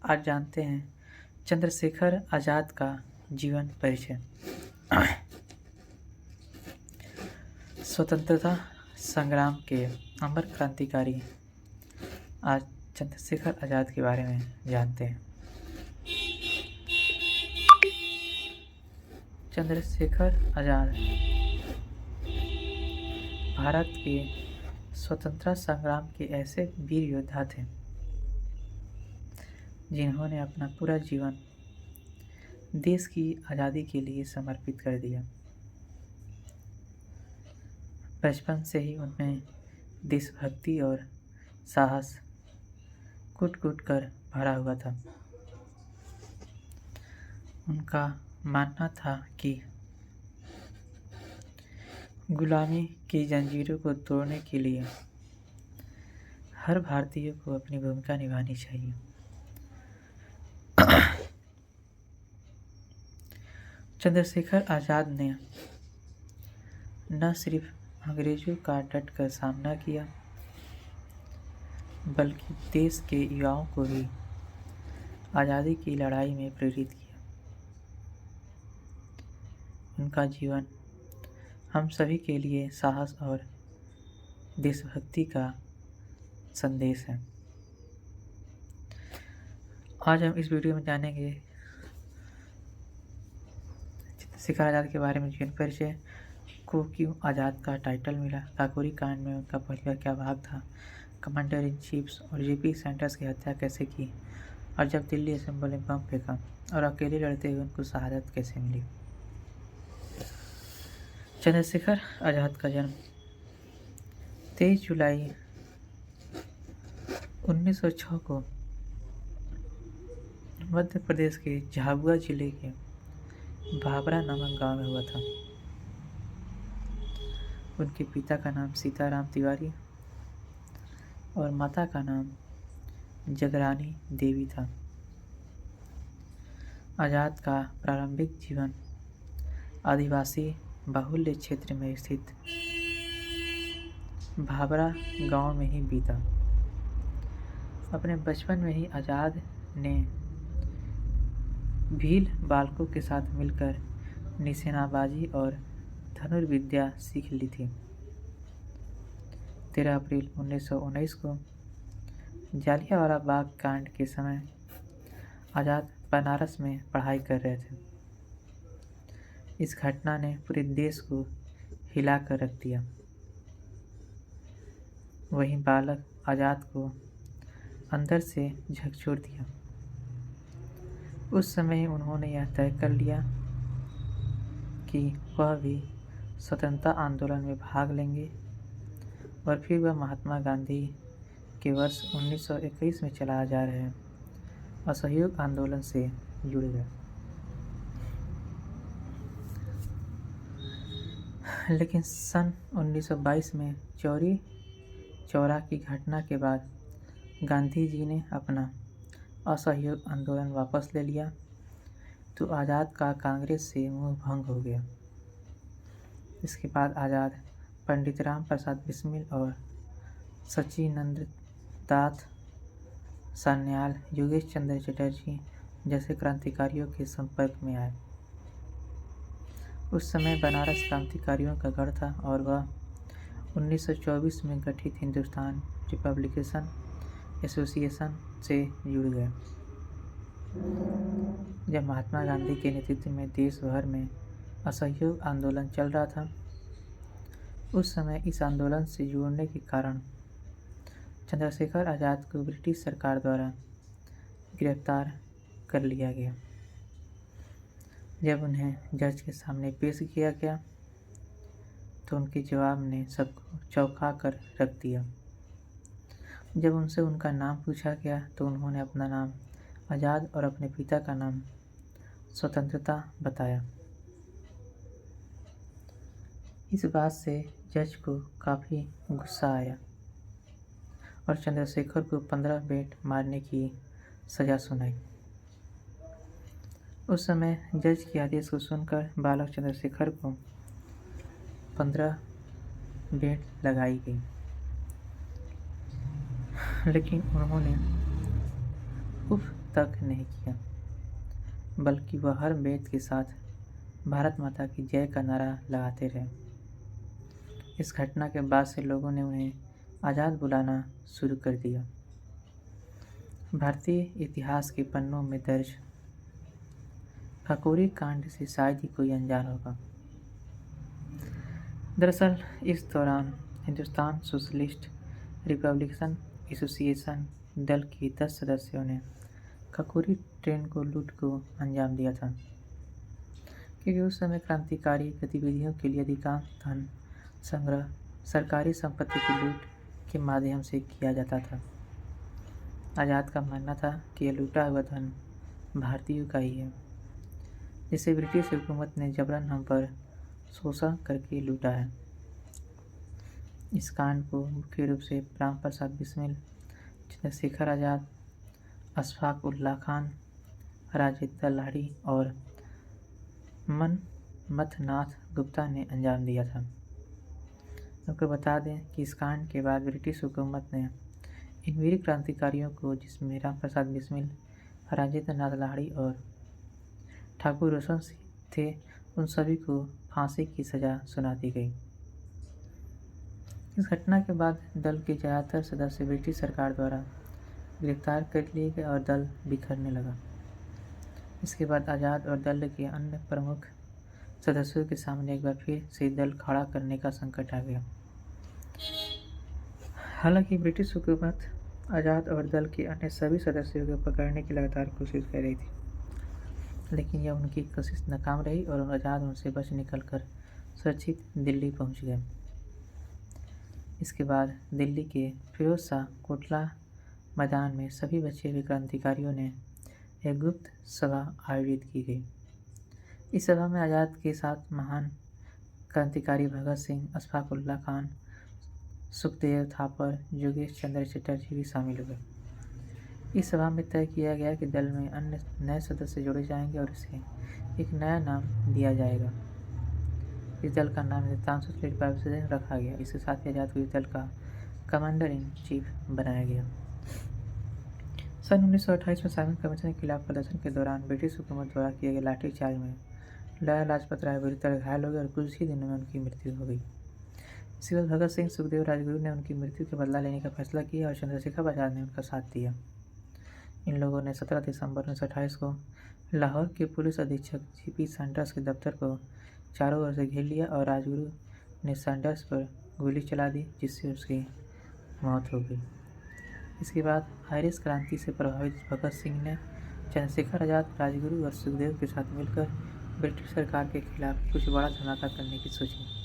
आज जानते हैं चंद्रशेखर आज़ाद का जीवन परिचय। स्वतंत्रता संग्राम के अमर क्रांतिकारी आज चंद्रशेखर आज़ाद के बारे में जानते हैं। चंद्रशेखर आज़ाद भारत के स्वतंत्रता संग्राम के ऐसे वीर योद्धा थे जिन्होंने अपना पूरा जीवन देश की आज़ादी के लिए समर्पित कर दिया। बचपन से ही उनमें देशभक्ति और साहस कूट-कूट कर भरा हुआ था। उनका मानना था कि गुलामी की जंजीरों को तोड़ने के लिए हर भारतीय को अपनी भूमिका निभानी चाहिए। चंद्रशेखर आज़ाद ने न सिर्फ अंग्रेजों का डटकर सामना किया, बल्कि देश के युवाओं को भी आज़ादी की लड़ाई में प्रेरित किया। उनका जीवन हम सभी के लिए साहस और देशभक्ति का संदेश है। आज हम इस वीडियो में जानेंगे चंद्रशेखर आज़ाद के बारे में। जीवन परिचय को क्यों आज़ाद का टाइटल मिला, काकोरी कांड में उनका पहला क्या भाग था, कमांडर इन चीफ्स और जेपी सेंटर्स की हत्या कैसे की, और जब दिल्ली असेंबली में बम फेंका और अकेले लड़ते हुए उनको शहादत कैसे मिली। चंद्रशेखर आज़ाद का जन्म 23 जुलाई 1906 को मध्य प्रदेश के झाबुआ जिले के भाबरा नामक गांव में हुआ था। उनके पिता का नाम सीताराम तिवारी और माता का नाम जगरानी देवी था। आज़ाद का प्रारंभिक जीवन आदिवासी बाहुल्य क्षेत्र में स्थित भाबरा गांव में ही बीता। अपने बचपन में ही आज़ाद ने भील बालकों के साथ मिलकर निशानेबाजी और धनुर्विद्या सीख ली थी। 13 अप्रैल 1919 को जालियांवाला बाग कांड के समय आज़ाद बनारस में पढ़ाई कर रहे थे। इस घटना ने पूरे देश को हिला कर रख दिया। वहीं बालक आज़ाद को अंदर से झकझोर दिया। उस समय ही उन्होंने यह तय कर लिया कि वह भी स्वतंत्रता आंदोलन में भाग लेंगे और फिर वह महात्मा गांधी के वर्ष 1921 में चलाए जा रहे असहयोग आंदोलन से जुड़ गए। लेकिन सन 1922 में चौरी चौरा की घटना के बाद गांधी जी ने अपना असहयोग आंदोलन वापस ले लिया, तो आज़ाद का कांग्रेस से मुंह भंग हो गया। इसके बाद आज़ाद पंडित राम प्रसाद बिस्मिल और सच्चिदानंद दास सान्याल, योगेश चंद्र चटर्जी जैसे क्रांतिकारियों के संपर्क में आए। उस समय बनारस क्रांतिकारियों का गढ़ था और वह 1924 में गठित हिंदुस्तान रिपब्लिकन एसोसिएशन से जुड़ गए। जब महात्मा गांधी के नेतृत्व में देश भर में असहयोग आंदोलन चल रहा था, उस समय इस आंदोलन से जुड़ने के कारण चंद्रशेखर आज़ाद को ब्रिटिश सरकार द्वारा गिरफ्तार कर लिया गया। जब उन्हें जज के सामने पेश किया गया तो उनके जवाब ने सबको चौंका कर रख दिया। जब उनसे उनका नाम पूछा गया तो उन्होंने अपना नाम आज़ाद और अपने पिता का नाम स्वतंत्रता बताया। इस बात से जज को काफ़ी गुस्सा आया और चंद्रशेखर को 15 बेंट मारने की सज़ा सुनाई। उस समय जज के आदेश को सुनकर बालक चंद्रशेखर को 15 बेंट लगाई गई, लेकिन उन्होंने उफ तक नहीं किया, बल्कि वह हर वेद के साथ भारत माता की जय का नारा लगाते रहे। इस घटना के बाद से लोगों ने उन्हें आज़ाद बुलाना शुरू कर दिया। भारतीय इतिहास के पन्नों में दर्ज काकोरी कांड से शायद ही कोई अनजान होगा। दरअसल इस दौरान हिंदुस्तान सोशलिस्ट रिपब्लिकन एसोसिएशन दल के 10 सदस्यों ने काकोरी ट्रेन को लूट को अंजाम दिया था, क्योंकि उस समय क्रांतिकारी गतिविधियों के लिए अधिकांश धन संग्रह सरकारी संपत्ति की लूट के माध्यम से किया जाता था। आज़ाद का मानना था कि यह लूटा हुआ धन भारतीयों का ही है, जिसे ब्रिटिश हुकूमत ने जबरन हम पर शोषण करके लूटा है। इस कांड को मुख्य रूप से राम प्रसाद बिस्मिल, चंद्रशेखर आज़ाद, अशफाक उल्लाह खान, राजेंद्र लाहिड़ी और मनमथनाथ गुप्ता ने अंजाम दिया था। आपको बता दें कि इस कांड के बाद ब्रिटिश हुकूमत ने इन वीर क्रांतिकारियों को, जिसमें राम प्रसाद बिस्मिल, राजेंद्र नाथ लाहिड़ी और ठाकुर रोशन सिंह थे, उन सभी को फांसी की सज़ा सुना दी गई। इस घटना के बाद दल के ज़्यादातर सदस्य ब्रिटिश सरकार द्वारा गिरफ्तार कर लिए गए और दल बिखरने लगा। इसके बाद आज़ाद और दल के अन्य प्रमुख सदस्यों के सामने एक बार फिर से दल खड़ा करने का संकट आ गया। हालांकि ब्रिटिश हुकूमत आज़ाद और दल के अन्य सभी सदस्यों को पकड़ने की लगातार कोशिश कर रही थी, लेकिन यह उनकी कोशिश नाकाम रही और आज़ाद उनसे बच निकलकर सुरक्षित दिल्ली पहुंच गए। इसके बाद दिल्ली के फिरोज शाह कोटला मैदान में सभी बचे हुए क्रांतिकारियों ने एक गुप्त सभा आयोजित की गई। इस सभा में आज़ाद के साथ महान क्रांतिकारी भगत सिंह, अशफाक उल्लाह खान, सुखदेव थापर, योगेश चंद्र चटर्जी भी शामिल हुए। इस सभा में तय किया गया कि दल में अन्य नए सदस्य जोड़े जाएंगे और इसे एक नया नाम दिया जाएगा। इस दल का नाम हिंदुस्तान सोशलिस्ट रिपब्लिकन रखा गया। इसके साथ ही आज़ाद को इस दल का कमांडर इन चीफ बनाया गया। सन 1928 में साइमन कमीशन के खिलाफ प्रदर्शन के दौरान ब्रिटिश हुकूमत द्वारा किए गए लाठीचार्ज में लाला लाजपत राय बुरी तरह घायल हो गए और कुछ ही दिनों में उनकी मृत्यु हो गई। इसके बाद भगत सिंह, सुखदेव, राजगुरु ने उनकी मृत्यु के बदला लेने का फैसला किया और चंद्रशेखर आज़ाद ने उनका साथ दिया। इन लोगों ने 17 दिसंबर 1928 को लाहौर के पुलिस अधीक्षक जीपी सैंडर्स के दफ्तर को चारों ओर से घेर लिया और राजगुरु ने सैंडर्स पर गोली चला दी, जिससे उसकी मौत हो गई। इसके बाद आयरिश क्रांति से प्रभावित भगत सिंह ने चंद्रशेखर आज़ाद, राजगुरु और सुखदेव के साथ मिलकर ब्रिटिश सरकार के खिलाफ कुछ बड़ा धमाका करने की सोची।